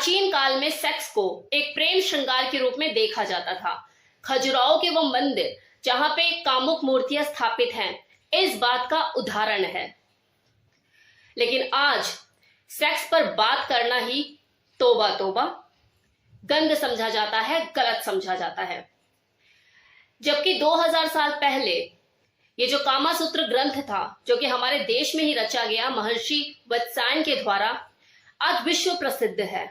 प्राचीन काल में सेक्स को एक प्रेम श्रृंगार के रूप में देखा जाता था। खजुराहो के वो मंदिर जहां पे कामुक मूर्तियां स्थापित हैं, इस बात का उदाहरण है। लेकिन आज सेक्स पर बात करना ही तौबा तौबा गंद समझा जाता है, गलत समझा जाता है। जबकि 2000 साल पहले ये जो कामासूत्र ग्रंथ था, जो कि हमारे देश में ही रचा गया महर्षि वत्सायन के द्वारा, आज विश्व प्रसिद्ध है।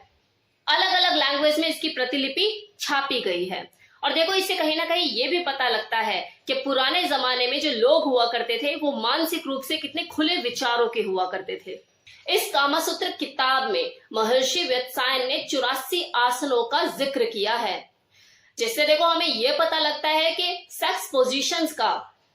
अलग अलग लैंग्वेज में इसकी प्रतिलिपि छापी गई है। और देखो, इससे कहीं ना कहीं ये भी पता लगता है कि पुराने जमाने में जो लोग हुआ करते थे वो मानसिक रूप से कितने खुले विचारों के हुआ करते थे। इस कामासूत्र किताब में महर्षि वत्सायन ने 84 आसनों का जिक्र किया है, जिससे देखो हमें यह पता लगता है कि सेक्स पोजीशंस का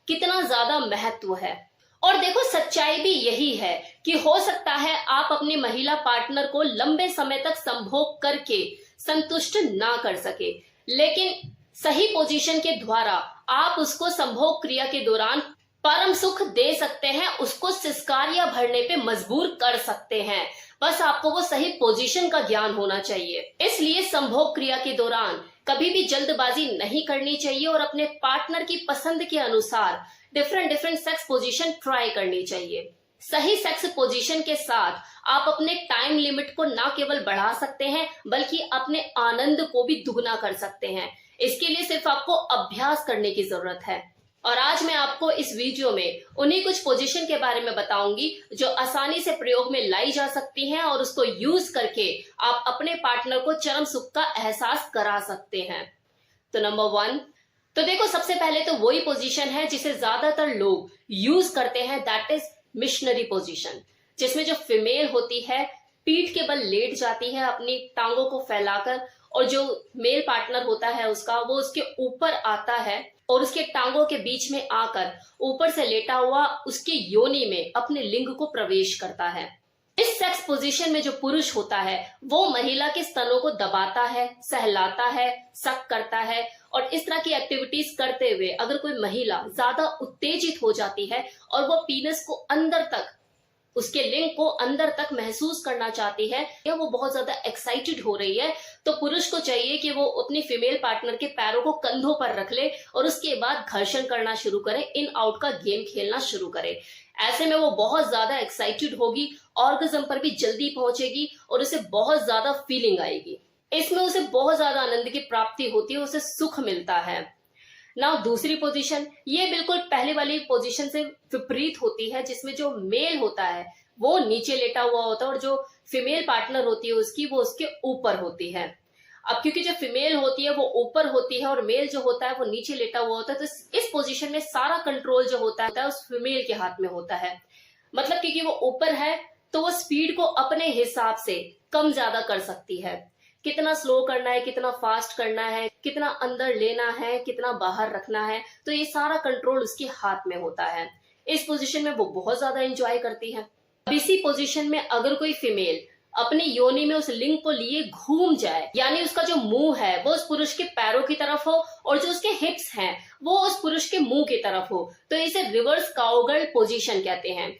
कितना ज्यादा महत्व है। और देखो, सच्चाई भी यही है कि हो सकता है आप अपनी महिला पार्टनर को लंबे समय तक संभोग करके संतुष्ट ना कर सके, लेकिन सही पोजीशन के द्वारा आप उसको संभोग क्रिया के दौरान परम सुख दे सकते हैं, उसको सिस्कारिया भरने पे मजबूर कर सकते हैं। बस आपको वो सही पोजीशन का ज्ञान होना चाहिए। इसलिए संभोग क्रिया के दौरान कभी भी जल्दबाजी नहीं करनी चाहिए और अपने पार्टनर की पसंद के अनुसार डिफरेंट सेक्स पोजीशन ट्राई करनी चाहिए। सही सेक्स पोजीशन के साथ आप अपने टाइम लिमिट को ना केवल बढ़ा सकते हैं, बल्कि अपने आनंद को भी दुगना कर सकते हैं। इसके लिए सिर्फ आपको अभ्यास करने की जरूरत है। और आज मैं आपको इस वीडियो में उन्हीं कुछ पोजीशन के बारे में बताऊंगी जो आसानी से प्रयोग में लाई जा सकती हैं और उसको यूज करके आप अपने पार्टनर को चरम सुख का एहसास करा सकते हैं। तो नंबर 1, तो देखो, सबसे पहले तो वही पोजीशन है जिसे ज्यादातर लोग यूज करते हैं, दैट इज मिशनरी पोजीशन, जिसमें जो फीमेल होती है पीठ के बल लेट जाती है अपनी टांगों को फैलाकर, और जो मेल पार्टनर होता है उसका वो उसके ऊपर आता है और उसके टांगों के बीच में आकर ऊपर से लेटा हुआ उसकी योनि में अपने लिंग को प्रवेश करता है। इस सेक्स पोजीशन में जो पुरुष होता है वो महिला के स्तनों को दबाता है, सहलाता है, सक करता है, और इस तरह की एक्टिविटीज करते हुए अगर कोई महिला ज्यादा उत्तेजित हो जाती है और वो पीनस को अंदर तक, उसके लिंग को अंदर तक महसूस करना चाहती है या वो बहुत ज्यादा एक्साइटेड हो रही है, तो पुरुष को चाहिए कि वो अपनी फीमेल पार्टनर के पैरों को कंधों पर रख ले और उसके बाद घर्षण करना शुरू करे, इन आउट का गेम खेलना शुरू करे। ऐसे में वो बहुत ज्यादा एक्साइटेड होगी, ऑर्गेज्म पर भी जल्दी पहुंचेगी और उसे बहुत ज्यादा फीलिंग आएगी। इसमें उसे बहुत ज्यादा आनंद की प्राप्ति होती है, उसे सुख मिलता है। नाउ दूसरी पोजीशन, ये बिल्कुल पहले वाली पोजीशन से विपरीत होती है, जिसमें जो मेल होता है वो नीचे लेटा हुआ होता है और जो फीमेल पार्टनर होती है उसकी वो उसके ऊपर होती है। अब क्योंकि जो फीमेल होती है वो ऊपर होती है और मेल जो होता है वो नीचे लेटा हुआ होता है, तो इस पोजीशन में सारा कंट्रोल जो होता है उस फीमेल के हाथ में होता है। मतलब क्योंकि वो ऊपर है तो वो स्पीड को अपने हिसाब से कम ज्यादा कर सकती है, कितना स्लो करना है, कितना फास्ट करना है, कितना अंदर लेना है, कितना बाहर रखना है, तो ये सारा कंट्रोल उसके हाथ में होता है। इस पोजीशन में वो बहुत ज्यादा एंजॉय करती है। अब इसी पोजीशन में अगर कोई फीमेल अपनी योनि में उस लिंग को लिए घूम जाए, यानी उसका जो मुंह है वो उस पुरुष के पैरों की तरफ हो और जो उसके हिप्स हैं वो उस पुरुष के मुंह की तरफ हो, तो इसे रिवर्स काउगर्ल पोजीशन कहते हैं।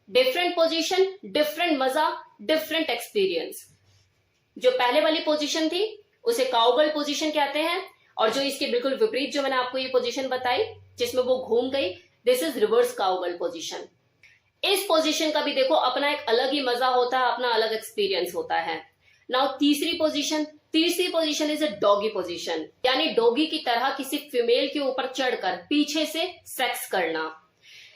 डिफरेंट पोजीशन, डिफरेंट मजा, डिफरेंट एक्सपीरियंस। जो पहले वाली पोजीशन थी उसे काउगर्ल पोजीशन कहते हैं, और जो इसके बिल्कुल विपरीत जो मैंने आपको ये पोजीशन बताई जिसमें वो घूम गई, this is reverse cowgirl position. इस पोजीशन का भी देखो अपना एक अलग ही मजा होता है, अपना अलग एक्सपीरियंस होता है। नाउ तीसरी position is a doggy position, यानी डॉगी की तरह किसी फीमेल के ऊपर चढ़कर पीछे से सेक्स करना।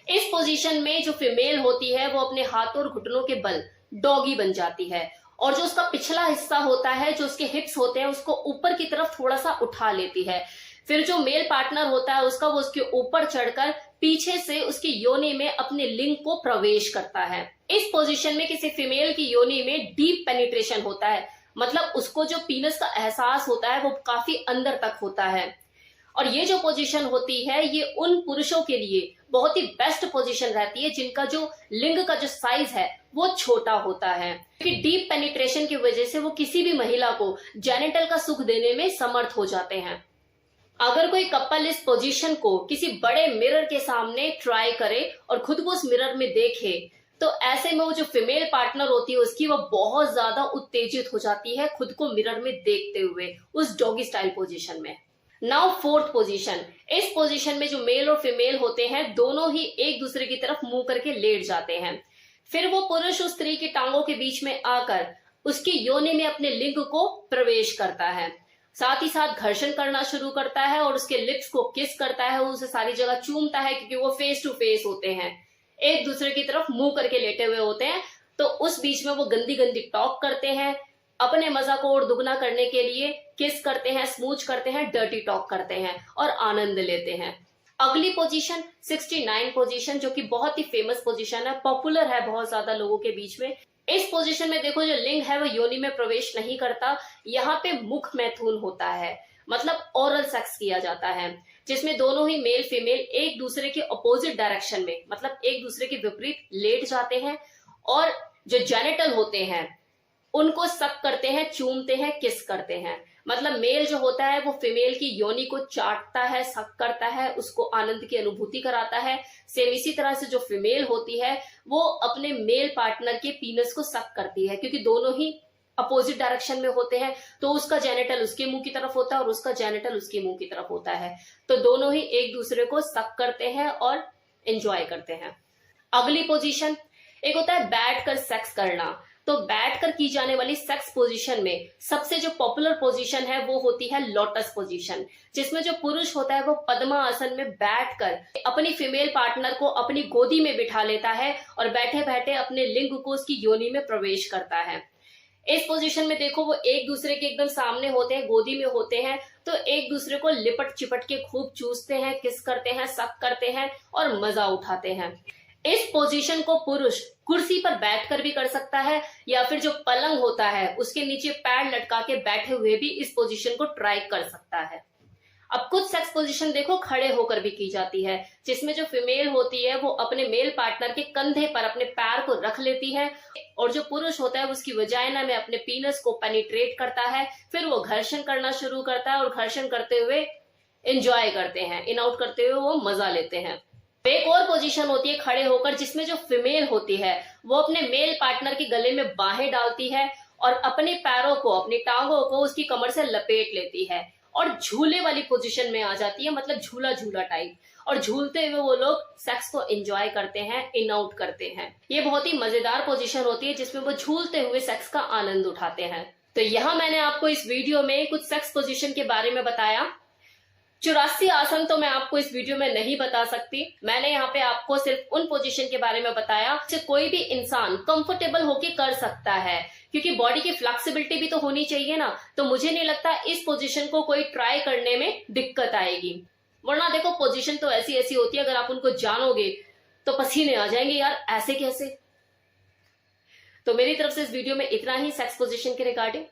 इस पोजीशन में जो फीमेल होती है वो अपने हाथों और घुटनों के बल डॉगी बन जाती है और जो उसका पिछला हिस्सा होता है, जो उसके हिप्स होते हैं, उसको ऊपर की तरफ थोड़ा सा उठा लेती है। फिर जो मेल पार्टनर होता है उसका वो उसके ऊपर चढ़कर पीछे से उसकी योनि में अपने लिंग को प्रवेश करता है। इस पोजीशन में किसी फीमेल की योनि में डीप पेनिट्रेशन होता है, मतलब उसको जो पीनस का एहसास होता है वो काफी अंदर तक होता है। और ये जो पोजीशन होती है ये उन पुरुषों के लिए बहुत ही बेस्ट पोजीशन रहती है जिनका जो लिंग का जो साइज है वो छोटा होता है, क्योंकि डीप पेनिट्रेशन की वजह से वो किसी भी महिला को जेनिटल का सुख देने में समर्थ हो जाते हैं। अगर कोई कपल इस पोजीशन को किसी बड़े मिरर के सामने ट्राई करे और खुद को उस मिरर में देखे, तो ऐसे में वो जो फीमेल पार्टनर होती है उसकी, वो बहुत ज्यादा उत्तेजित हो जाती है खुद को मिरर में देखते हुए उस डॉगी स्टाइल पोजीशन में। Now fourth position. इस पोजीशन में जो मेल और फीमेल होते हैं दोनों ही एक दूसरे की तरफ मुंह करके लेट जाते हैं। फिर वो पुरुष उस स्त्री की टांगों के बीच में आकर उसकी योनि में अपने लिंग को प्रवेश करता है, साथ ही साथ घर्षण करना शुरू करता है और उसके लिप्स को किस करता है, उसे सारी जगह चूमता है, क्योंकि वो फेस टू फेस होते हैं, एक दूसरे की तरफ मुंह करके लेटे हुए होते हैं। तो उस बीच में वो गंदी गंदी टॉक करते हैं, अपने मजा को और दुगना करने के लिए किस करते हैं, स्मूच करते हैं, डर्टी टॉक करते हैं और आनंद लेते हैं। अगली पोजीशन 69 पोजीशन, जो कि बहुत ही फेमस पोजीशन है, पॉपुलर है बहुत ज्यादा लोगों के बीच में। इस पोजीशन में देखो जो लिंग है वो योनि में प्रवेश नहीं करता, यहाँ पे मुख मैथुन होता है, मतलब ओरल सेक्स किया जाता है, जिसमें दोनों ही मेल फीमेल एक दूसरे के अपोजिट डायरेक्शन में, मतलब एक दूसरे के विपरीत लेट जाते हैं और जो जेनिटल होते हैं उनको सक करते हैं, चूमते हैं, किस करते हैं। मतलब मेल जो होता है वो फीमेल की योनि को चाटता है, सक करता है, उसको आनंद की अनुभूति कराता है। सेम इसी तरह से जो फीमेल होती है वो अपने मेल पार्टनर के पीनस को सक करती है, क्योंकि दोनों ही अपोजिट डायरेक्शन में होते हैं, तो उसका जेनिटल उसके मुंह की तरफ होता है और उसका जेनिटल उसके मुंह की तरफ होता है, तो दोनों ही एक दूसरे को सक करते हैं और एंजॉय करते हैं। अगली पोजीशन, एक होता है बैठकर सेक्स करना। तो बैठकर की जाने वाली सेक्स पोजीशन में सबसे जो पॉपुलर पोजीशन है वो होती है लोटस पोजीशन, जिसमें जो पुरुष होता है वो पद्मासन में बैठकर अपनी फीमेल पार्टनर को अपनी गोदी में बिठा लेता है और बैठे बैठे अपने लिंग को उसकी योनि में प्रवेश करता है। इस पोजीशन में देखो वो एक दूसरे के एकदम सामने होते हैं, गोदी में होते हैं, तो एक दूसरे को लिपट चिपट के खूब चूसते हैं, किस करते हैं, सक करते हैं और मजा उठाते हैं। इस पोजीशन को पुरुष कुर्सी पर बैठकर भी कर सकता है या फिर जो पलंग होता है उसके नीचे पैर लटका के बैठे हुए भी इस पोजीशन को ट्राई कर सकता है। अब कुछ सेक्स पोजीशन देखो खड़े होकर भी की जाती है, जिसमें जो फीमेल होती है वो अपने मेल पार्टनर के कंधे पर अपने पैर को रख लेती है और जो पुरुष होता है उसकी वजाइना में अपने पीनस को पेनिट्रेट करता है। फिर वो घर्षण करना शुरू करता है और घर्षण करते हुए एंजॉय करते हैं, इन आउट करते हुए वो मजा लेते हैं। एक और पोजीशन होती है खड़े होकर, जिसमें जो फीमेल होती है वो अपने मेल पार्टनर के गले में बाहें डालती है और अपने पैरों को, अपनी टांगों को उसकी कमर से लपेट लेती है और झूले वाली पोजीशन में आ जाती है, मतलब झूला झूला टाइप, और झूलते हुए वो लोग सेक्स को एंजॉय करते हैं, इन आउट करते हैं। ये बहुत ही मजेदार पोजीशन होती है जिसमें वो झूलते हुए सेक्स का आनंद उठाते हैं। तो यहाँ मैंने आपको इस वीडियो में कुछ सेक्स पोजीशन के बारे में बताया। 84 आसन तो मैं आपको इस वीडियो में नहीं बता सकती, मैंने यहाँ पे आपको सिर्फ उन पोजीशन के बारे में बताया जिसे कोई भी इंसान कंफर्टेबल होके कर सकता है, क्योंकि बॉडी की फ्लेक्सिबिलिटी भी तो होनी चाहिए ना। तो मुझे नहीं लगता इस पोजीशन को कोई ट्राई करने में दिक्कत आएगी, वरना देखो पोजीशन तो ऐसी ऐसी होती है, अगर आप उनको जानोगे तो पसीने आ जाएंगे, यार ऐसे कैसे। तो मेरी तरफ से इस वीडियो में इतना ही सेक्स पोजीशन के रिगार्डिंग।